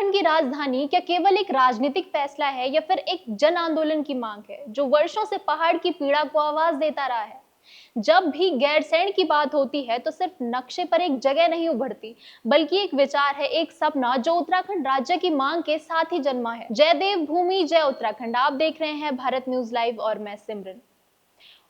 उत्तराखंड की राजधानी क्या केवल एक राजनीतिक फैसला है या फिर एक जन आंदोलन की मांग है जो वर्षों से पहाड़ की पीड़ा को आवाज देता रहा है। जब भी गैरसैंण की बात होती है तो सिर्फ नक्शे पर एक जगह नहीं उभरती, बल्कि एक विचार है, एक सपना जो उत्तराखंड राज्य की मांग के साथ ही जन्मा है। जय देव भूमि जय उत्तराखंड। आप देख रहे हैं भारत न्यूज लाइव और मैं सिमरन।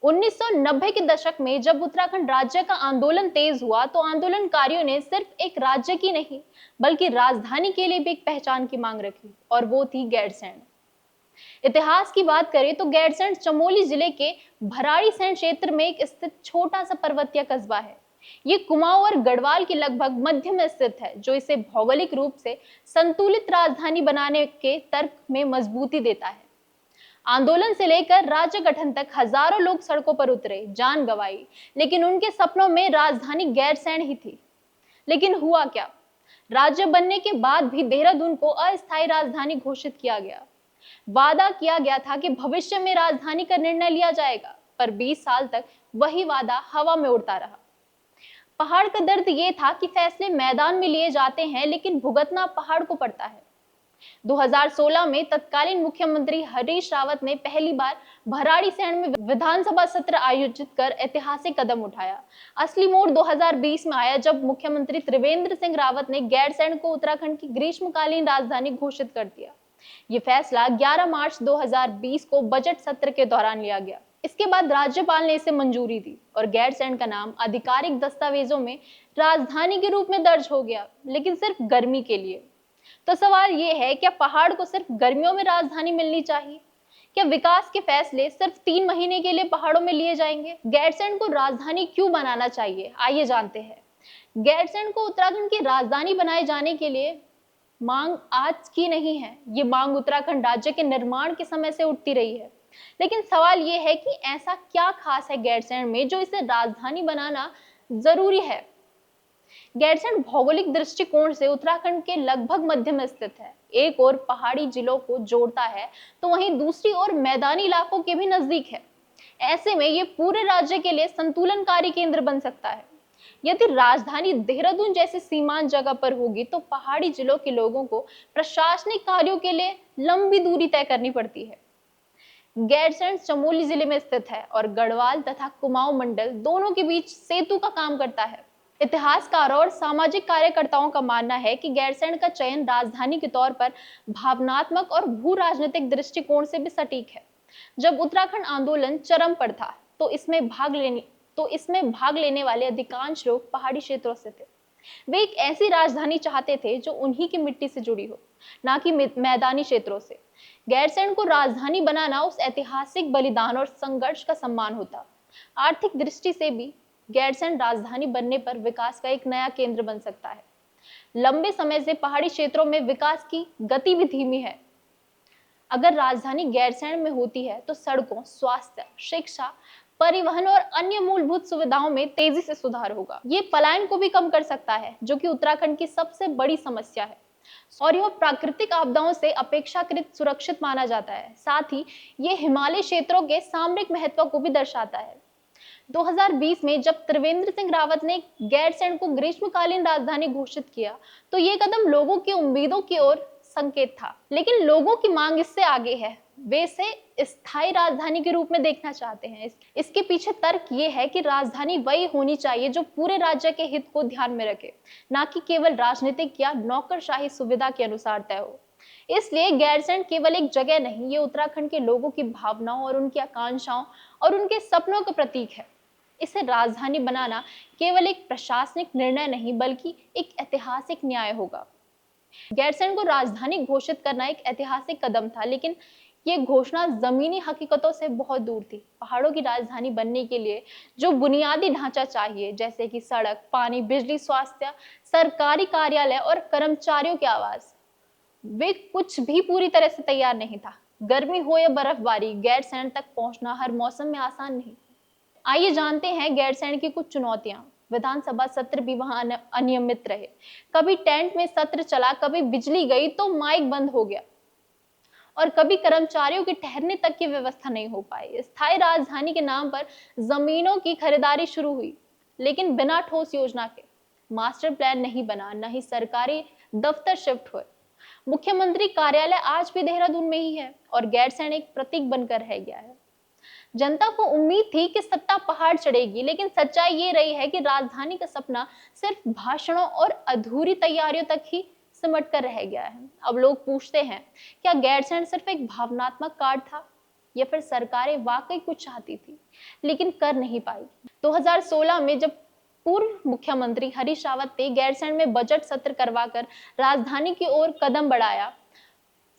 1990 के दशक में जब उत्तराखंड राज्य का आंदोलन तेज हुआ तो आंदोलनकारियों ने सिर्फ एक राज्य की नहीं बल्कि राजधानी के लिए भी एक पहचान की मांग रखी, और वो थी गैरसैंण। इतिहास की बात करें तो गैरसैंण चमोली जिले के भराड़ीसैंण क्षेत्र में एक स्थित छोटा सा पर्वतीय कस्बा है। ये कुमाऊं और गढ़वाल के लगभग मध्य में स्थित है, जो इसे भौगोलिक रूप से संतुलित राजधानी बनाने के तर्क में मजबूती देता है। आंदोलन से लेकर राज्य गठन तक हजारों लोग सड़कों पर उतरे, जान गंवाई, लेकिन उनके सपनों में राजधानी गैरसैंण ही थी। लेकिन हुआ क्या? राज्य बनने के बाद भी देहरादून को अस्थायी राजधानी घोषित किया गया। वादा किया गया था कि भविष्य में राजधानी का निर्णय लिया जाएगा, पर 20 साल तक वही वादा हवा में उड़ता रहा। पहाड़ का दर्द यह था कि फैसले मैदान में लिए जाते हैं लेकिन भुगतना पहाड़ को पड़ता है। 2016 में तत्कालीन मुख्यमंत्री हरीश रावत ने पहली बार भराड़ीसैंण में विधानसभा सत्र आयोजित कर ऐतिहासिक कदम उठाया। असली मोड़ 2020 में आया जब मुख्यमंत्री त्रिवेंद्र सिंह रावत ने गैरसैंण को उत्तराखंड की ग्रीष्मकालीन राजधानी घोषित कर दिया। ये फैसला 11 मार्च 2020 को बजट सत्र के दौरान लिया गया। इसके बाद राज्यपाल ने इसे मंजूरी दी और गैरसैंण का नाम आधिकारिक दस्तावेजों में राजधानी के रूप में दर्ज हो गया, लेकिन सिर्फ गर्मी के लिए। तो सवाल ये है, क्या पहाड़ को सिर्फ गर्मियों में राजधानी मिलनी चाहिए? क्या विकास के फैसले सिर्फ 3 महीने के लिए पहाड़ों में लिए जाएंगे? गैरसैंण को राजधानी क्यों बनाना चाहिए, आइए जानते हैं। गैरसैंण को उत्तराखंड की राजधानी बनाए जाने के लिए मांग आज की नहीं है, ये मांग उत्तराखंड राज्य के निर्माण के समय से उठती रही है। लेकिन सवाल ये है कि ऐसा क्या खास है गैरसैंण में जो इसे राजधानी बनाना जरूरी है? गैरसैंण भौगोलिक दृष्टिकोण से उत्तराखंड के लगभग मध्य में स्थित है। एक ओर पहाड़ी जिलों को जोड़ता है तो वहीं दूसरी ओर मैदानी इलाकों के भी नजदीक है। ऐसे में ये पूरे राज्य के लिए संतुलनकारी केंद्र बन सकता है। यदि राजधानी देहरादून जैसी सीमांत जगह पर होगी तो पहाड़ी जिलों के लोगों को प्रशासनिक कार्यों के लिए लंबी दूरी तय करनी पड़ती है। गैरसैंण चमोली जिले में स्थित है और गढ़वाल तथा कुमाऊं मंडल दोनों के बीच सेतु का काम करता है। इतिहासकारों और सामाजिक कार्यकर्ताओं का मानना है कि गैरसैंण का चयन राजधानी के तौर पर भावनात्मक और भू राजनीतिक दृष्टिकोण से भी सटीक है। जब उत्तराखंड आंदोलन चरम पर था तो इसमें भाग लेने वाले अधिकांश लोग पहाड़ी क्षेत्रों से थे। वे एक ऐसी राजधानी चाहते थे जो उन्हीं की मिट्टी से जुड़ी हो, ना कि मैदानी क्षेत्रों से। गैरसैंण को राजधानी बनाना उस ऐतिहासिक बलिदान और संघर्ष का सम्मान होता। आर्थिक दृष्टि से भी गैरसैंण राजधानी बनने पर विकास का एक नया केंद्र बन सकता है। लंबे समय से पहाड़ी क्षेत्रों में विकास की गति भी धीमी है। अगर राजधानी गैरसैंण में होती है तो सड़कों, स्वास्थ्य, शिक्षा, परिवहन और अन्य मूलभूत सुविधाओं में तेजी से सुधार होगा। ये पलायन को भी कम कर सकता है, जो कि उत्तराखंड की सबसे बड़ी समस्या है और यह प्राकृतिक आपदाओं से अपेक्षाकृत सुरक्षित माना जाता है। साथ ही ये हिमालय क्षेत्रों के सामरिक महत्व को भी दर्शाता है। 2020 में जब त्रिवेंद्र सिंह रावत ने गैरसैंण को ग्रीष्मकालीन राजधानी घोषित किया तो ये कदम लोगों की उम्मीदों की ओर संकेत था। लेकिन लोगों की मांग इससे आगे है। वे इसे स्थायी राजधानी के रूप में देखना चाहते हैं। इसके पीछे तर्क ये है कि राजधानी वही होनी चाहिए जो पूरे राज्य के हित को ध्यान में रखे, ना कि केवल राजनीतिक या नौकरशाही सुविधा के अनुसार तय हो। इसलिए गैरसैंण केवल एक जगह नहीं, ये उत्तराखंड के लोगों की भावनाओं और उनकी आकांक्षाओं और उनके सपनों का प्रतीक है। इसे राजधानी बनाना केवल एक प्रशासनिक निर्णय नहीं बल्कि एक ऐतिहासिक न्याय होगा। गैरसैंण को राजधानी घोषित करना एक ऐतिहासिक कदम था, लेकिन ये घोषणा जमीनी हकीकतों से बहुत दूर थी। पहाड़ों की राजधानी बनने के लिए जो बुनियादी ढांचा चाहिए, जैसे कि सड़क, पानी, बिजली, स्वास्थ्य, सरकारी कार्यालय और कर्मचारियों की आवास, वे कुछ भी पूरी तरह से तैयार नहीं था। गर्मी हो या बर्फबारी, गैरसैंण तक पहुंचना हर मौसम में आसान नहीं। आइए जानते हैं गैरसैंण की कुछ चुनौतियां। विधानसभा सत्र भी वहां अनियमित रहे। कभी टेंट में सत्र चला, कभी बिजली गई तो माइक बंद हो गया और कभी कर्मचारियों के ठहरने तक की व्यवस्था नहीं हो पाई। स्थायी राजधानी के नाम पर जमीनों की खरीदारी शुरू हुई, लेकिन बिना ठोस योजना के। मास्टर प्लान नहीं बना, न ही सरकारी दफ्तर शिफ्ट हुए। मुख्यमंत्री कार्यालय आज भी देहरादून में ही है और गैरसैंण एक प्रतीक बनकर रह गया है। जनता को उम्मीद थी कि सत्ता पहाड़ चढ़ेगी, लेकिन सच्चाई ये रही है कि राजधानी का सपना सिर्फ भाषणों और अधूरी तैयारियों तक ही सिमट कर रह गया है। अब लोग पूछते हैं, क्या गैरसैंण सिर्फ एक भावनात्मक कार्ड था या फिर सरकारें वाकई कुछ चाहती थी लेकिन कर नहीं पाई। 2016 में जब पूर्व मुख्यमंत्री हरीश रावत ने गैरसैंण में बजट सत्र करवाकर राजधानी की ओर कदम बढ़ाया,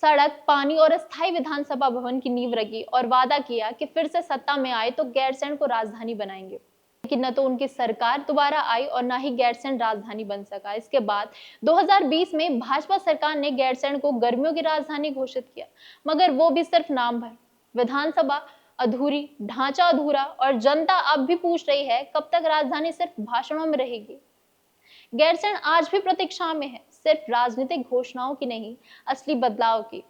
सड़क, पानी और अस्थायी विधानसभा भवन की नींव रखी और वादा किया कि फिर से सत्ता में आए तो गैरसैंण को राजधानी बनाएंगे, लेकिन न तो उनकी सरकार दोबारा आई और न ही गैरसैंण राजधानी बन सका। इसके बाद 2020 में भाजपा सरकार ने गैरसैंण को गर्मियों की राजधानी घोषित किया, मगर वो भी सिर्फ नाम भर। विधानसभा अधूरी, ढांचा अधूरा और जनता अब भी पूछ रही है कब तक राजधानी सिर्फ भाषणों में रहेगी। गैरसैंण आज भी प्रतीक्षा में है, सिर्फ राजनीतिक घोषणाओं की नहीं, असली बदलाव की।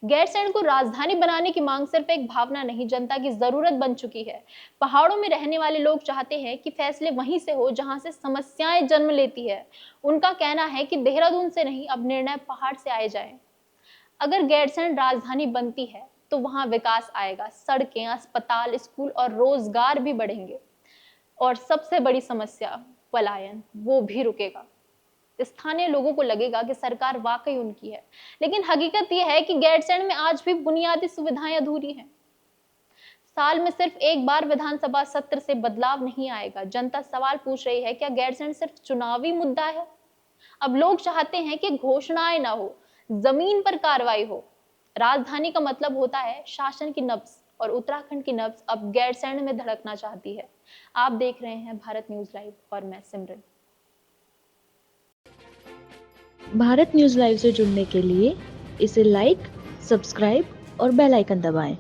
गैरसैंण को राजधानी बनाने की मांग सिर्फ एक भावना नहीं, जनता की जरूरत बन चुकी है। पहाड़ों में रहने वाले लोग चाहते हैं कि फैसले वहीं से हो जहां से समस्याएं जन्म लेती है। उनका कहना है कि देहरादून से नहीं, अब निर्णय पहाड़ से आए जाएं। अगर गैरसैंण राजधानी बनती है तो वहां विकास आएगा, सड़कें, अस्पताल, स्कूल और रोजगार भी बढ़ेंगे और सबसे बड़ी समस्या पलायन, वो भी रुकेगा। स्थानीय लोगों को लगेगा कि सरकार वाकई उनकी है, लेकिन हकीकत यह है कि गैरसैंण में आज भी बुनियादी सुविधाएं अधूरी हैं। साल में सिर्फ एक बार विधानसभा सत्र से बदलाव नहीं आएगा। जनता सवाल पूछ रही है, क्या गैरसैंण सिर्फ चुनावी मुद्दा है? अब लोग चाहते हैं कि घोषणाएं ना हो, जमीन पर कार्रवाई हो। राजधानी का मतलब होता है शासन की नब्ज, और उत्तराखंड की नब्ज अब गैरसैंण में धड़कना चाहती है। आप देख रहे हैं भारत न्यूज लाइव और मैं सिमरन। भारत न्यूज लाइव से जुड़ने के लिए इसे लाइक, सब्सक्राइब और बेल आइकन दबाएं।